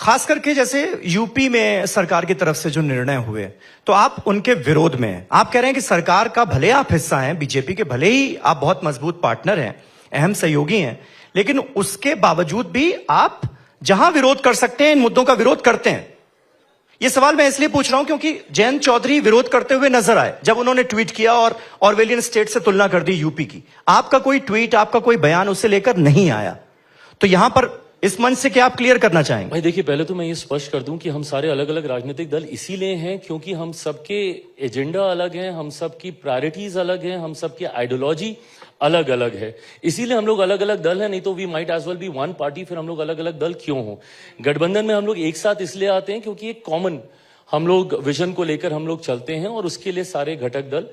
खास करके जैसे यूपी में सरकार की तरफ से जो निर्णय हुए, तो आप उनके विरोध में हैं। आप कह रहे हैं कि सरकार का भले आप हिस्सा हैं, बीजेपी के भले ही आप बहुत मजबूत पार्टनर हैं, अहम सहयोगी हैं, लेकिन उसके बावजूद भी आप जहां विरोध कर सकते हैं इन मुद्दों का विरोध करते हैं। ये सवाल मैं इसलिए पूछ रहा हूं क्योंकि जयंत चौधरी विरोध करते हुए नजर आए जब उन्होंने ट्वीट किया और ऑरवेलियन स्टेट से तुलना कर दी यूपी की। आपका कोई ट्वीट, आपका कोई बयान उसे लेकर नहीं आया, तो यहां पर इस मंच से क्या आप क्लियर करना चाहेंगे? भाई देखिए, पहले तो मैं ये स्पष्ट कर दूं कि हम सारे अलग अलग राजनीतिक दल इसीलिए हैं क्योंकि हम सबके एजेंडा अलग हैं, हम सबकी प्रायोरिटीज अलग हैं, हम सबकी आइडियोलॉजी अलग अलग है। इसीलिए हम लोग अलग अलग दल हैं, नहीं तो we might as well be one party. फिर हम लोग अलग अलग दल क्यों हो? गठबंधन में हम लोग एक साथ इसलिए आते हैं क्योंकि एक कॉमन हम लोग विजन को लेकर हम लोग चलते हैं और उसके लिए सारे घटक दल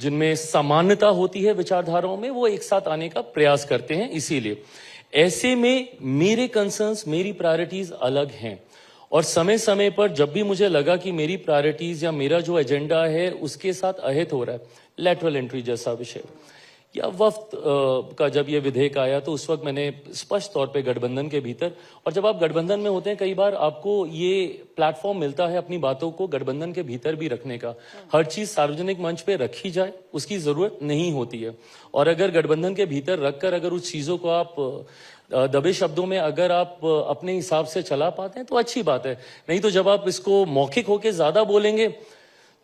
जिनमें समानता होती है विचारधाराओं में, वो एक साथ आने का प्रयास करते हैं। इसीलिए ऐसे में मेरे कंसर्न्स, मेरी प्रायोरिटीज अलग हैं और समय समय पर जब भी मुझे लगा कि मेरी प्रायोरिटीज या मेरा जो एजेंडा है उसके साथ अहित हो रहा है, लेटरल एंट्री जैसा विषय या वफ्त का जब ये विधेयक आया, तो उस वक्त मैंने स्पष्ट तौर पे गठबंधन के भीतर, और जब आप गठबंधन में होते हैं कई बार आपको ये प्लेटफॉर्म मिलता है अपनी बातों को गठबंधन के भीतर भी रखने का। हर चीज सार्वजनिक मंच पे रखी जाए उसकी जरूरत नहीं होती है, और अगर गठबंधन के भीतर रखकर अगर उस चीजों को आप दबे शब्दों में अगर आप अपने हिसाब से चला पाते हैं तो अच्छी बात है। नहीं तो जब आप इसको मौखिक होकर ज्यादा बोलेंगे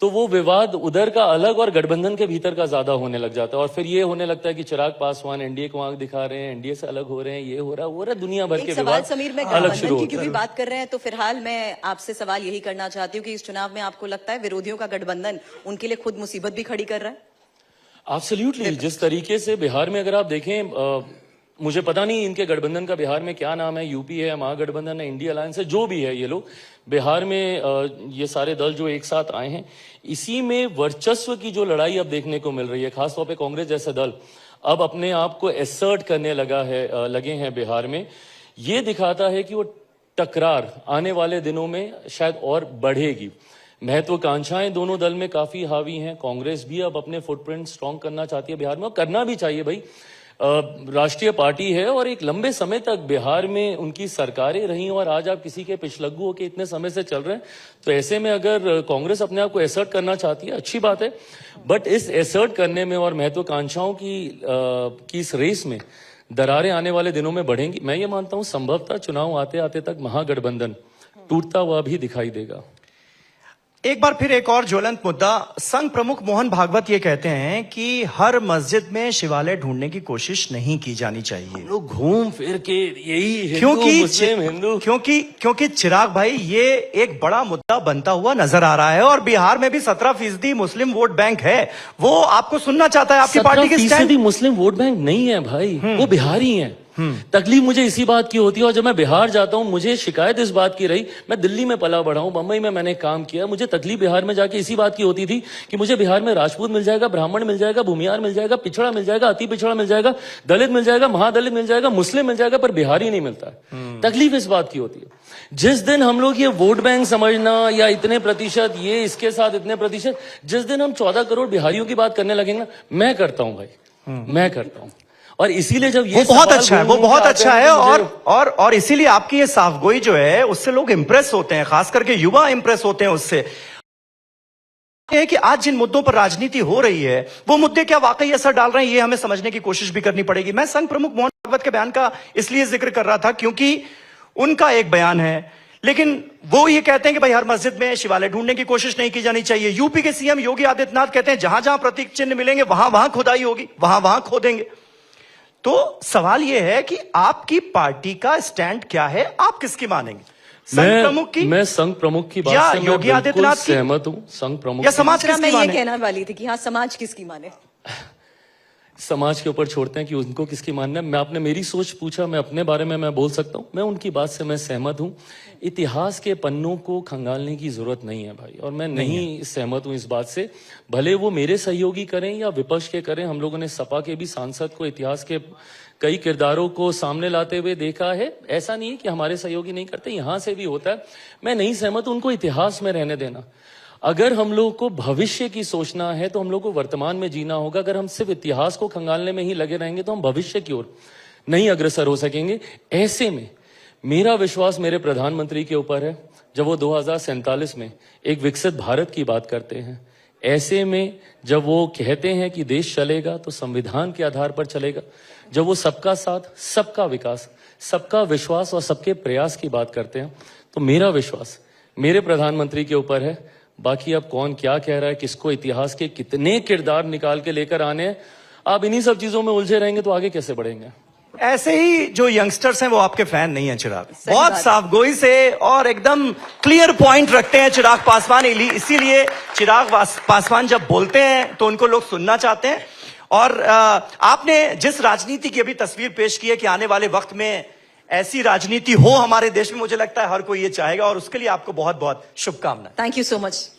तो वो विवाद उधर का अलग और गठबंधन के भीतर का ज्यादा होने लग जाता है, और फिर ये होने लगता है कि चिराग पासवान एनडीए को आंख दिखा रहे हैं, एनडीए से अलग हो रहे हैं, ये हो रहा है, दुनिया भर के विवाद समीर, मैं अलग शुरू की क्योंकि बात कर रहे हैं तो फिलहाल मैं आपसे सवाल यही करना चाहती हूँ कि इस चुनाव में आपको लगता है विरोधियों का गठबंधन उनके लिए खुद मुसीबत भी खड़ी कर रहा है? एब्सोल्युटली। जिस तरीके से बिहार में अगर आप देखें, मुझे पता नहीं इनके गठबंधन का बिहार में क्या नाम है, यूपी है, महागठबंधन है, इंडिया अलायंस है, जो भी है, ये लोग बिहार में ये सारे दल जो एक साथ आए हैं, इसी में वर्चस्व की जो लड़ाई अब देखने को मिल रही है। खासतौर पे कांग्रेस जैसे दल अब अपने आप को एसर्ट करने लगे हैं बिहार में। ये दिखाता है कि वो टकरार आने वाले दिनों में शायद और बढ़ेगी। महत्वाकांक्षाएं दोनों दल में काफी हावी हैं। कांग्रेस भी अब अपने फुटप्रिंट स्ट्रॉन्ग करना चाहती है बिहार में, और करना भी चाहिए भाई। राष्ट्रीय पार्टी है और एक लंबे समय तक बिहार में उनकी सरकारें रही, और आज आप किसी के पिछलग्गू होकर इतने समय से चल रहे हैं, तो ऐसे में अगर कांग्रेस अपने आप को एसर्ट करना चाहती है, अच्छी बात है। बट इस एसर्ट करने में और महत्वाकांक्षाओं की इस रेस में दरारें आने वाले दिनों में बढ़ेंगी। मैं ये मानता हूं संभवतः चुनाव आते आते तक महागठबंधन टूटता हुआ भी दिखाई देगा। एक बार फिर एक और ज्वलंत मुद्दा, संघ प्रमुख मोहन भागवत ये कहते हैं कि हर मस्जिद में शिवालय ढूंढने की कोशिश नहीं की जानी चाहिए। लोग घूम फिर के यही हिंदू क्योंकि चिराग भाई, ये एक बड़ा मुद्दा बनता हुआ नजर आ रहा है, और बिहार में भी 17% मुस्लिम वोट बैंक है। वो आपको सुनना चाहता है, आपकी पार्टी की स्टैंड। मुस्लिम वोट बैंक नहीं है भाई, वो बिहारी है। तकलीफ मुझे इसी बात की होती है, और जब मैं बिहार जाता हूं मुझे शिकायत इस बात की रही, मैं दिल्ली में पला बढ़ा हूं, बंबई में मैंने काम किया, मुझे तकलीफ बिहार में जाके इसी बात की होती थी कि मुझे बिहार में राजपूत मिल जाएगा, ब्राह्मण मिल जाएगा, भूमियार मिल जाएगा, पिछड़ा मिल जाएगा, अति पिछड़ा मिल जाएगा, दलित मिल जाएगा, महादलित मिल जाएगा, मुस्लिम मिल जाएगा, पर बिहारी नहीं मिलता है। तकलीफ इस बात की होती है। जिस दिन हम लोग ये वोट बैंक समझना या इतने प्रतिशत, ये इसके साथ इतने प्रतिशत, जिस दिन हम 14 करोड़ बिहारियों की बात करने लगेंगे ना, मैं करता हूं भाई, मैं करता हूं। और इसीलिए जब ये बहुत अच्छा है, वो बहुत अच्छा है, और इसीलिए आपकी ये साफगोई जो है उससे लोग इंप्रेस होते हैं, खास करके युवा इंप्रेस होते हैं उससे। है कि आज जिन मुद्दों पर राजनीति हो रही है वो मुद्दे क्या वाकई असर डाल रहे हैं, ये हमें समझने की कोशिश भी करनी पड़ेगी। मैं संघ प्रमुख मोहन भागवत के बयान का इसलिए जिक्र कर रहा था क्योंकि उनका एक बयान है, लेकिन वो ये कहते हैं कि भाई हर मस्जिद में शिवालय ढूंढने की कोशिश नहीं की जानी चाहिए। यूपी के सीएम योगी आदित्यनाथ कहते हैं जहां जहां प्रतीक चिन्ह मिलेंगे वहां वहां खुदाई होगी, वहां वहां खोदेंगे। तो सवाल यह है कि आपकी पार्टी का स्टैंड क्या है, आप किसकी मानेंगे? संघ प्रमुख की? मैं संघ प्रमुख की बात से योगी आदित्यनाथ की सहमत हूं। संघ प्रमुख या समाज किसकी माने? मैं ये कहना वाली थी कि हाँ, समाज किसकी माने। समाज के ऊपर छोड़ते हैं कि उनको किसकी मानना है। मैं आपने मेरी सोच पूछा, मैं अपने बारे में मैं बोल सकता हूं, मैं उनकी बात से मैं सहमत हूं। इतिहास के पन्नों को खंगालने की जरूरत नहीं है भाई, और मैं नहीं सहमत हूं इस बात से। भले वो मेरे सहयोगी करें या विपक्ष के करें, हम लोगों ने सपा के भी सांसद को इतिहास के कई किरदारों को सामने लाते हुए देखा है। ऐसा नहीं है कि हमारे सहयोगी नहीं करते, यहां से भी होता है। मैं नहीं सहमत, उनको इतिहास में रहने देना। अगर हम लोग को भविष्य की सोचना है तो हम लोग को वर्तमान में जीना होगा। अगर हम सिर्फ इतिहास को खंगालने में ही लगे रहेंगे तो हम भविष्य की ओर नहीं अग्रसर हो सकेंगे। ऐसे में मेरा विश्वास मेरे प्रधानमंत्री के ऊपर है जब वो 2047 में एक विकसित भारत की बात करते हैं। ऐसे में जब वो कहते हैं कि देश चलेगा तो संविधान के आधार पर चलेगा, जब वो सबका साथ, सबका विकास, सबका विश्वास और सबके प्रयास की बात करते हैं, तो मेरा विश्वास मेरे प्रधानमंत्री के ऊपर है। बाकी अब कौन क्या कह रहा है, किसको इतिहास के कितने किरदार निकाल के लेकर आने हैं, आप इन्हीं सब चीजों में उलझे रहेंगे तो आगे कैसे बढ़ेंगे। ऐसे ही जो यंगस्टर्स हैं वो आपके फैन नहीं है चिराग, सही बहुत बात। साफगोई से और एकदम क्लियर पॉइंट रखते हैं चिराग पासवान, इसीलिए चिराग पासवान जब बोलते हैं तो उनको लोग सुनना चाहते हैं। और आपने जिस राजनीति की अभी तस्वीर पेश की है कि आने वाले वक्त में ऐसी राजनीति हो हमारे देश में, मुझे लगता है हर कोई ये चाहेगा और उसके लिए आपको बहुत बहुत शुभकामनाएं। Thank you so much.